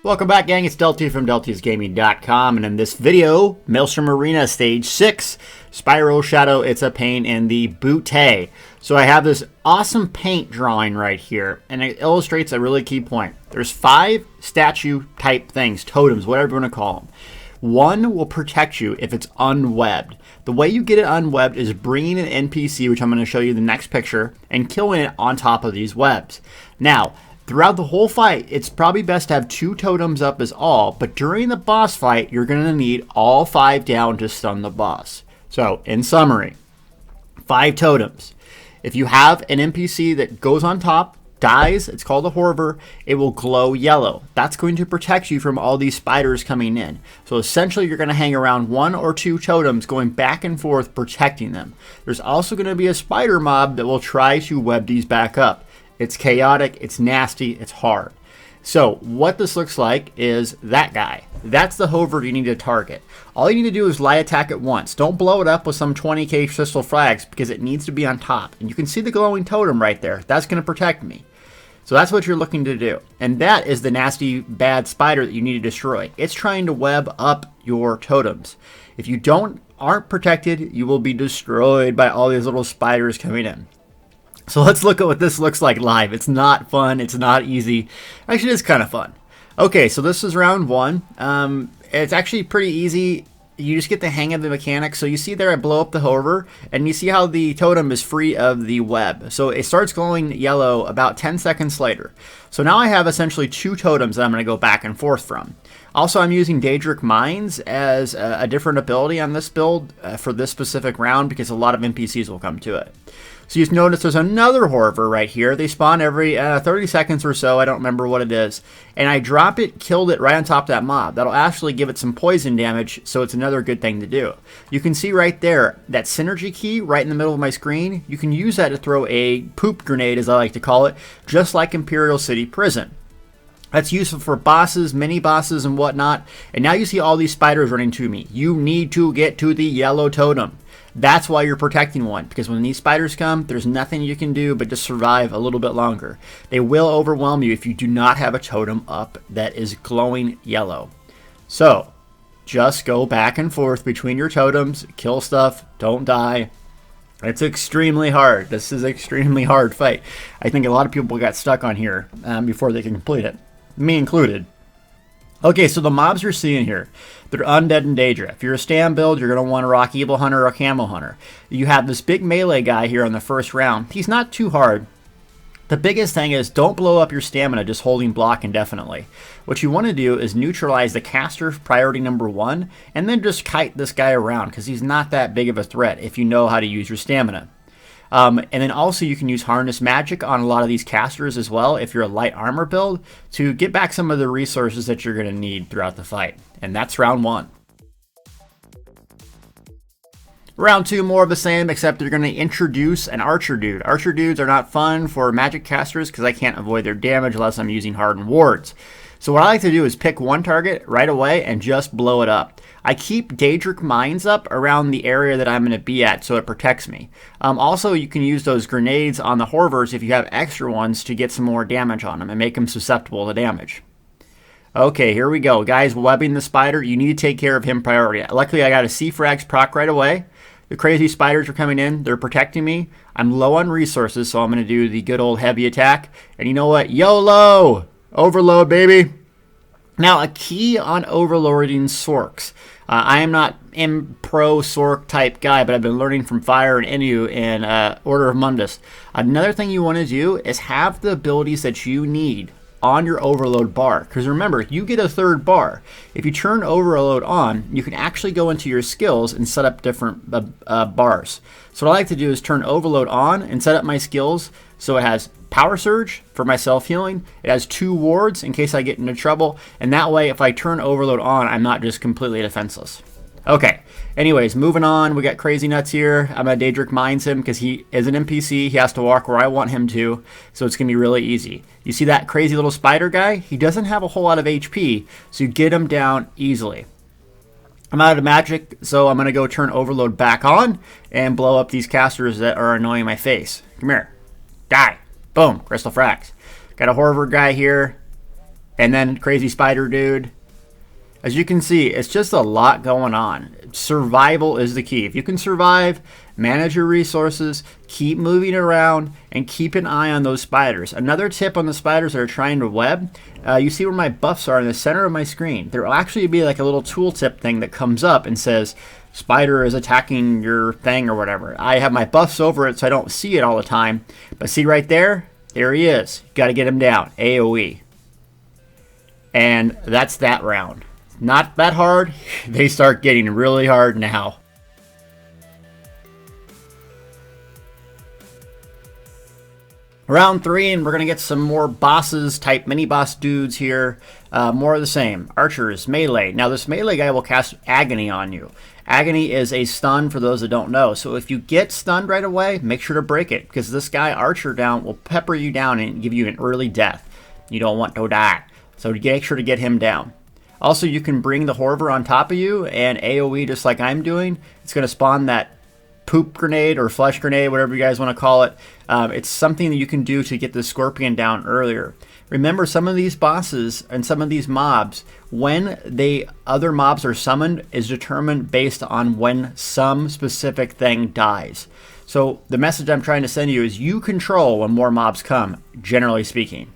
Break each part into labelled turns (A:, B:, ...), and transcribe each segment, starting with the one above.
A: Welcome back, gang. It's Delty from Delty'sGaming.com, and in this video, Maelstrom Arena Stage 6, Spiral Shadow, It's a Pain in the Butte. So I have this awesome paint drawing right here, and it illustrates a really key point. There's 5 statue-type things, totems, whatever you want to call them. One will protect you if it's unwebbed. The way you get it unwebbed is bringing an NPC, which I'm going to show you in the next picture, and killing it on top of these webs. Now, throughout the whole fight, it's probably best to have 2 totems up as all, but during the boss fight, you're going to need all 5 down to stun the boss. So, in summary, 5 totems. If you have an NPC that goes on top, dies, it's called a Horror, it will glow yellow. That's going to protect you from all these spiders coming in. So essentially you're going to hang around 1 or 2 totems going back and forth protecting them. There's also going to be a spider mob that will try to web these back up. It's chaotic, it's nasty, it's hard. So what this looks like is that guy. That's the hover you need to target. All you need to do is light attack it once. Don't blow it up with some 20k crystal flags because it needs to be on top. And you can see the glowing totem right there. That's going to protect me. So that's what you're looking to do. And that is the nasty, bad spider that you need to destroy. It's trying to web up your totems. If you aren't protected, you will be destroyed by all these little spiders coming in. So let's look at what this looks like live. It's not fun. It's not easy. Actually, it's kind of fun. Okay, so this is round 1. It's actually pretty easy. You just get the hang of the mechanics. So you see there I blow up the hover, and you see how the totem is free of the web. So it starts glowing yellow about 10 seconds later. So now I have essentially 2 totems that I'm going to go back and forth from. Also, I'm using Daedric Mines as a different ability on this build for this specific round because a lot of NPCs will come to it. So you notice there's another Horror right here. They spawn every 30 seconds or so. I don't remember what it is. And I drop it, killed it right on top of that mob. That'll actually give it some poison damage, so it's another good thing to do. You can see right there, that synergy key right in the middle of my screen. You can use that to throw a poop grenade, as I like to call it, just like Imperial City Prison. That's useful for bosses, mini bosses, and whatnot. And now you see all these spiders running to me. You need to get to the yellow totem. That's why you're protecting one, because when these spiders come, there's nothing you can do but just survive a little bit longer. They will overwhelm you if you do not have a totem up that is glowing yellow. So, just go back and forth between your totems, kill stuff, don't die. It's extremely hard. This is an extremely hard fight. I think a lot of people got stuck on here before they can complete it, me included. Okay, so the mobs you're seeing here, they're undead and Daedra. If you're a stand build, you're going to want a Rock Evil Hunter or a Camo Hunter. You have this big melee guy here on the first round. He's not too hard. The biggest thing is don't blow up your stamina just holding block indefinitely. What you want to do is neutralize the caster, priority number 1, and then just kite this guy around because he's not that big of a threat if you know how to use your stamina. And then also you can use Harness Magic on a lot of these casters as well if you're a light armor build to get back some of the resources that you're going to need throughout the fight. And that's round 1. Round 2, more of the same, except they're going to introduce an Archer Dude. Archer Dudes are not fun for magic casters because I can't avoid their damage unless I'm using Hardened Wards. So what I like to do is pick one target right away and just blow it up. I keep Daedric Mines up around the area that I'm going to be at so it protects me. Also, you can use those grenades on the Horvers if you have extra ones to get some more damage on them and make them susceptible to damage. Okay, here we go. Guys, webbing the spider, you need to take care of him priority. Luckily, I got a C-Frags proc right away. The crazy spiders are coming in. They're protecting me. I'm low on resources, so I'm going to do the good old heavy attack. And you know what? YOLO! Overload, baby! Now, a key on overloading Sorks. I am not a pro Sork type guy, but I've been learning from Fire and Inu in Order of Mundus. Another thing you want to do is have the abilities that you need on your overload bar. Because remember, you get a 3rd bar. If you turn overload on, you can actually go into your skills and set up different bars. So what I like to do is turn overload on and set up my skills so it has Power Surge for my self-healing. It has 2 wards in case I get into trouble. And that way, if I turn overload on, I'm not just completely defenseless. Okay, anyways, moving on. We got Crazy Nuts here. I'm going to Daedric Mines him because he is an NPC. He has to walk where I want him to, so it's going to be really easy. You see that crazy little spider guy? He doesn't have a whole lot of HP, so you get him down easily. I'm out of magic, so I'm going to go turn overload back on and blow up these casters that are annoying my face. Come here. Die. Boom. Crystal Frags. Got a Horror guy here. And then crazy spider dude. As you can see, it's just a lot going on. Survival is the key. If you can survive, manage your resources, keep moving around, and keep an eye on those spiders. Another tip on the spiders that are trying to web, you see where my buffs are in the center of my screen. There will actually be like a little tooltip thing that comes up and says, spider is attacking your thing or whatever. I have my buffs over it so I don't see it all the time. But see right there? There he is. Got to get him down. AoE. And that's that round. Not that hard. They start getting really hard now. Round 3, and we're going to get some more bosses, type mini-boss dudes here. More of the same. Archers, melee. Now this melee guy will cast Agony on you. Agony is a stun for those that don't know. So if you get stunned right away, make sure to break it, because this guy, Archer down, will pepper you down and give you an early death. You don't want to die. So make sure to get him down. Also, you can bring the Horror on top of you and AoE just like I'm doing. It's going to spawn that poop grenade or flesh grenade, whatever you guys want to call it. It's something that you can do to get the Scorpion down earlier. Remember, some of these bosses and some of these mobs, when other mobs are summoned, is determined based on when some specific thing dies. So the message I'm trying to send you is you control when more mobs come, generally speaking.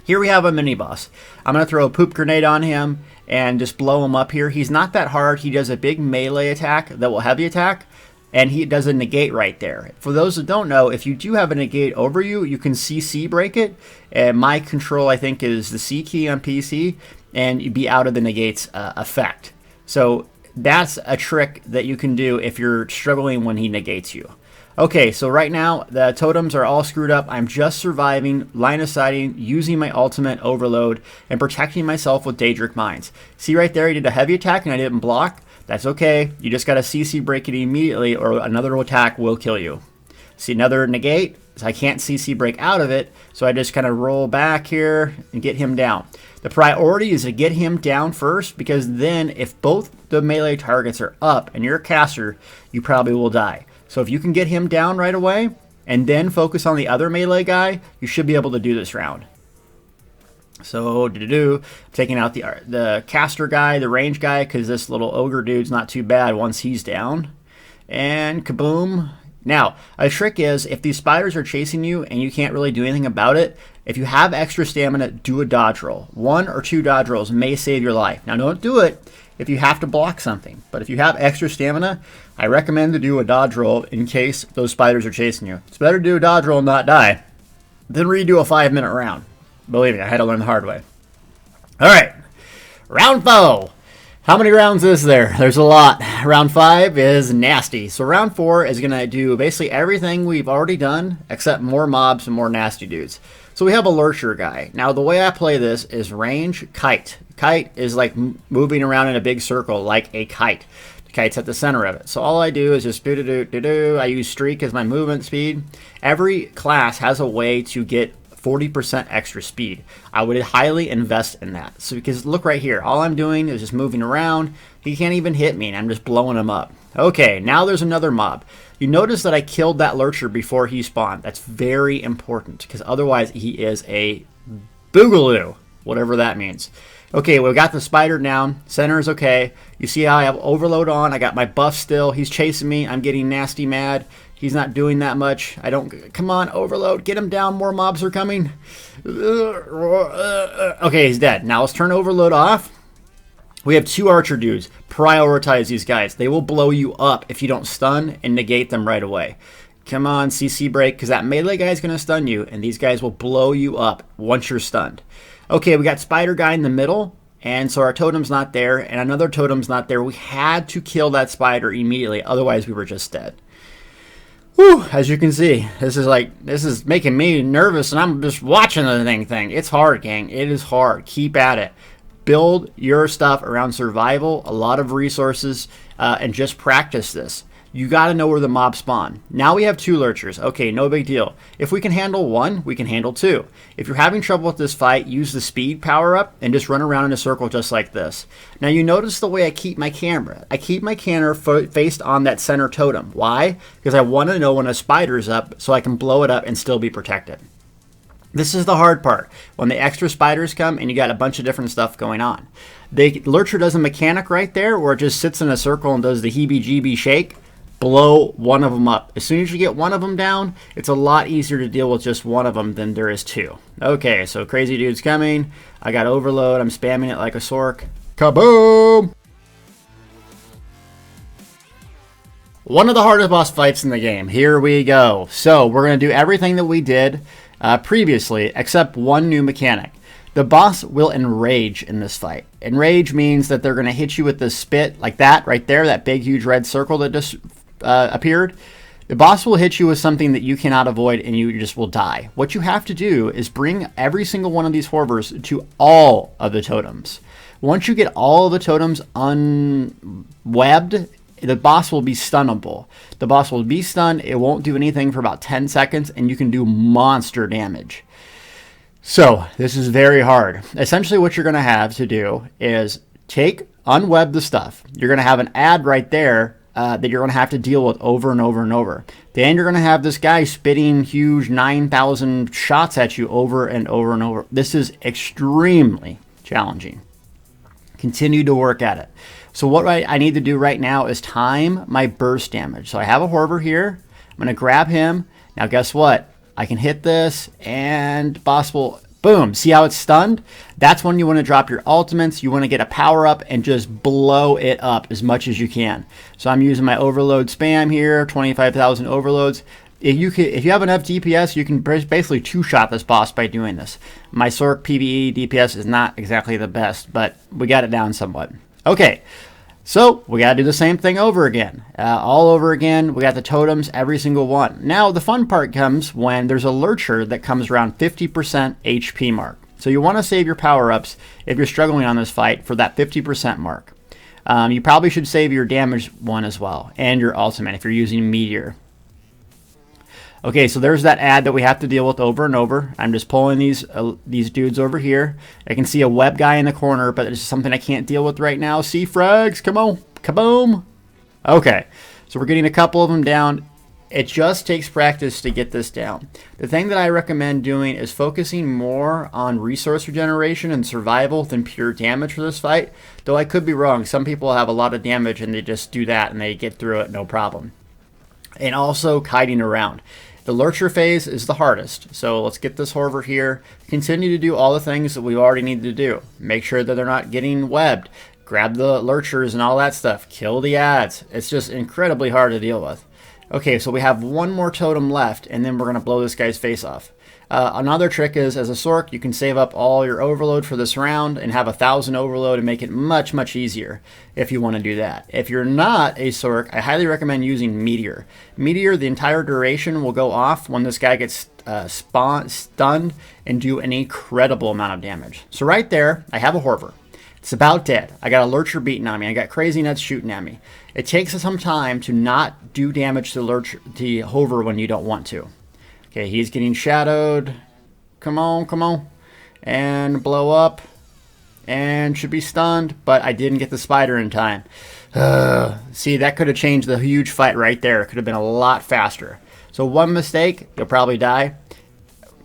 A: Here we have a mini-boss. I'm going to throw a poop grenade on him and just blow him up here. He's not that hard. He does a big melee attack that will heavy attack, and he does a negate right there. For those that don't know, if you do have a negate over you, you can CC break it. And my control, I think, is the C key on PC, and you'd be out of the negate's effect. So that's a trick that you can do if you're struggling when he negates you. Okay, so right now, the totems are all screwed up. I'm just surviving, line of sighting, using my ultimate overload, and protecting myself with Daedric Mines. See right there, I did a heavy attack and I didn't block. That's okay. You just got to CC break it immediately or another attack will kill you. See another negate? So I can't CC break out of it, so I just kind of roll back here and get him down. The priority is to get him down first, because then if both the melee targets are up and you're a caster, you probably will die. So if you can get him down right away and then focus on the other melee guy, you should be able to do this round. So, taking out the caster guy, the range guy, because this little ogre dude's not too bad once he's down. And kaboom. Now, a trick is, if these spiders are chasing you and you can't really do anything about it, if you have extra stamina, do a dodge roll. 1 or 2 dodge rolls may save your life. Now, don't do it if you have to block something. But if you have extra stamina, I recommend to do a dodge roll in case those spiders are chasing you. It's better to do a dodge roll and not die than redo a 5-minute round. Believe me, I had to learn the hard way. All right, round 4. How many rounds is there? There's a lot. Round 5 is nasty. So round 4 is going to do basically everything we've already done, except more mobs and more nasty dudes. So we have a Lurcher guy. Now the way I play this is range kite. Kite is like moving around in a big circle like a kite. The kite's at the center of it. So all I do is just do. I use streak as my movement speed. Every class has a way to get 40% extra speed. I would highly invest in that. So because look right here, all I'm doing is just moving around. He can't even hit me and I'm just blowing him up. Okay, now there's another mob. You notice that I killed that Lurcher before he spawned. That's very important because otherwise he is a boogaloo, whatever that means. Okay, we've got the spider down. Center is okay. You see how I have overload on. I got my buff still. He's chasing me. I'm getting nasty mad. He's not doing that much. Come on, overload. Get him down. More mobs are coming. Okay, he's dead. Now let's turn overload off. We have 2 archer dudes. Prioritize these guys. They will blow you up if you don't stun and negate them right away. Come on, CC break, because that melee guy is going to stun you, and these guys will blow you up once you're stunned. Okay, we got spider guy in the middle, and so our totem's not there, and another totem's not there. We had to kill that spider immediately, otherwise we were just dead. Whew, as you can see, this is making me nervous, and I'm just watching the thing. It's hard, gang. It is hard. Keep at it. Build your stuff around survival, a lot of resources, and just practice this. You got to know where the mobs spawn. Now we have 2 Lurchers. Okay, no big deal. If we can handle 1, we can handle 2. If you're having trouble with this fight, use the speed power up and just run around in a circle just like this. Now you notice the way I keep my camera. I keep my camera faced on that center totem. Why? Because I want to know when a spider's up so I can blow it up and still be protected. This is the hard part, when the extra spiders come and you got a bunch of different stuff going on. The Lurcher does a mechanic right there where it just sits in a circle and does the heebie-jeebie shake. Blow one of them up. As soon as you get one of them down, it's a lot easier to deal with just one of them than there is two. Okay, so crazy dude's coming. I got overload. I'm spamming it like a sork. Kaboom! One of the hardest boss fights in the game. Here we go. So we're going to do everything that we did previously, except one new mechanic. The boss will enrage in this fight. Enrage means that they're going to hit you with the spit like that right there, that big huge red circle that just appeared. The boss will hit you with something that you cannot avoid and you just will die. What you have to do is bring every single one of these horvers to all of the totems. Once you get all of the totems unwebbed, the boss will be stunnable. The boss will be stunned. It won't do anything for about 10 seconds and you can do monster damage. So this is very hard. Essentially what you're going to have to do is unweb the stuff. You're going to have an ad right there that you're going to have to deal with over and over and over. Then you're going to have this guy spitting huge 9,000 shots at you over and over and over. This is extremely challenging. Continue to work at it. So what I need to do right now is time my burst damage. So I have a Horver here. I'm going to grab him. Now guess what? I can hit this and boss will, boom. See how it's stunned? That's when you want to drop your ultimates. You want to get a power up and just blow it up as much as you can. So I'm using my overload spam here, 25,000 overloads. If you have enough DPS, you can basically two-shot this boss by doing this. My Sork PvE DPS is not exactly the best, but we got it down somewhat. Okay, so we got to do the same thing over again. All over again, we got the totems, every single one. Now, the fun part comes when there's a Lurcher that comes around 50% HP mark. So you want to save your power-ups if you're struggling on this fight for that 50% mark. You probably should save your damage one as well, and your ultimate if you're using Meteor. Okay, so there's that ad that we have to deal with over and over. I'm just pulling these dudes over here. I can see a web guy in the corner, but it's something I can't deal with right now. See frags, come on, kaboom. Okay, so we're getting a couple of them down. It just takes practice to get this down. The thing that I recommend doing is focusing more on resource regeneration and survival than pure damage for this fight. Though I could be wrong. Some people have a lot of damage and they just do that and they get through it no problem. And also kiting around. The Lurcher phase is the hardest, so let's get this Horver here. Continue to do all the things that we already need to do. Make sure that they're not getting webbed. Grab the Lurchers and all that stuff. Kill the ads. It's just incredibly hard to deal with. Okay, so we have one more totem left, and then we're going to blow this guy's face off. Another trick is, as a Sork, you can save up all your overload for this round and have 1,000 overload and make it much, much easier if you want to do that. If you're not a Sork, I highly recommend using Meteor. Meteor, the entire duration will go off when this guy gets stunned and do an incredible amount of damage. So right there, I have a Horver. It's about dead. I got a Lurcher beating on me. I got Crazy Nuts shooting at me. It takes some time to not do damage to the Hover when you don't want to. Okay, he's getting shadowed. Come on, come on. And blow up. And should be stunned, but I didn't get the spider in time. See, that could have changed the huge fight right there. It could have been a lot faster. So one mistake, you'll probably die.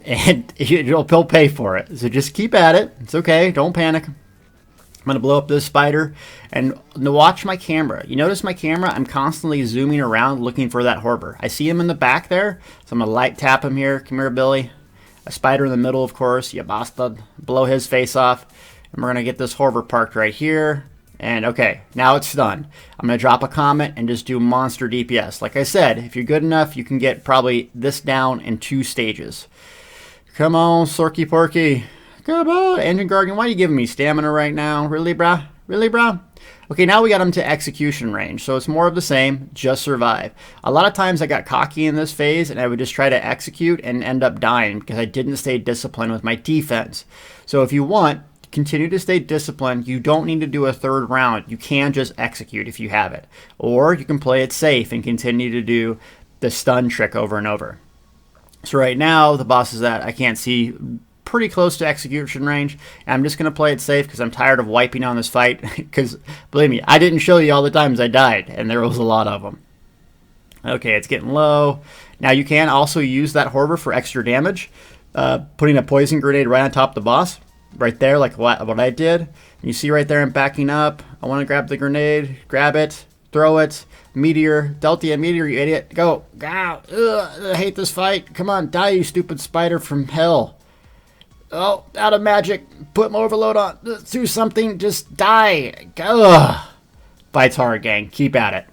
A: And you'll pay for it. So just keep at it. It's okay. Don't panic. I'm going to blow up this spider and watch my camera. You notice my camera, I'm constantly zooming around looking for that Horver. I see him in the back there, so I'm going to light tap him here. Come here, Billy. A spider in the middle, of course. You bastard. Blow his face off. And we're going to get this Horver parked right here. And okay, now it's done. I'm going to drop a comment and just do monster DPS. Like I said, if you're good enough, you can get probably this down in 2 stages. Come on, Sorky Porky. Come on, Engine Guardian, why are you giving me stamina right now? Really, brah? Really, brah? Okay, now we got him to execution range, so it's more of the same, just survive. A lot of times I got cocky in this phase, and I would just try to execute and end up dying because I didn't stay disciplined with my defense. So if you want, continue to stay disciplined. You don't need to do a 3rd round. You can just execute if you have it. Or you can play it safe and continue to do the stun trick over and over. So right now, the boss is at, I can't see, pretty close to execution range. And I'm just going to play it safe because I'm tired of wiping on this fight. Because, believe me, I didn't show you all the times I died, and there was a lot of them. Okay, it's getting low. Now, you can also use that Horver for extra damage. putting a poison grenade right on top of the boss. Right there, like what I did. And you see right there, I'm backing up. I want to grab the grenade. Grab it. Throw it. Meteor. Deltia meteor, you idiot. Go. Go. Ugh, I hate this fight. Come on, die, you stupid spider from hell. Oh, out of magic. Put my overload on. Do something. Just die. Ugh. Fight's hard, gang. Keep at it.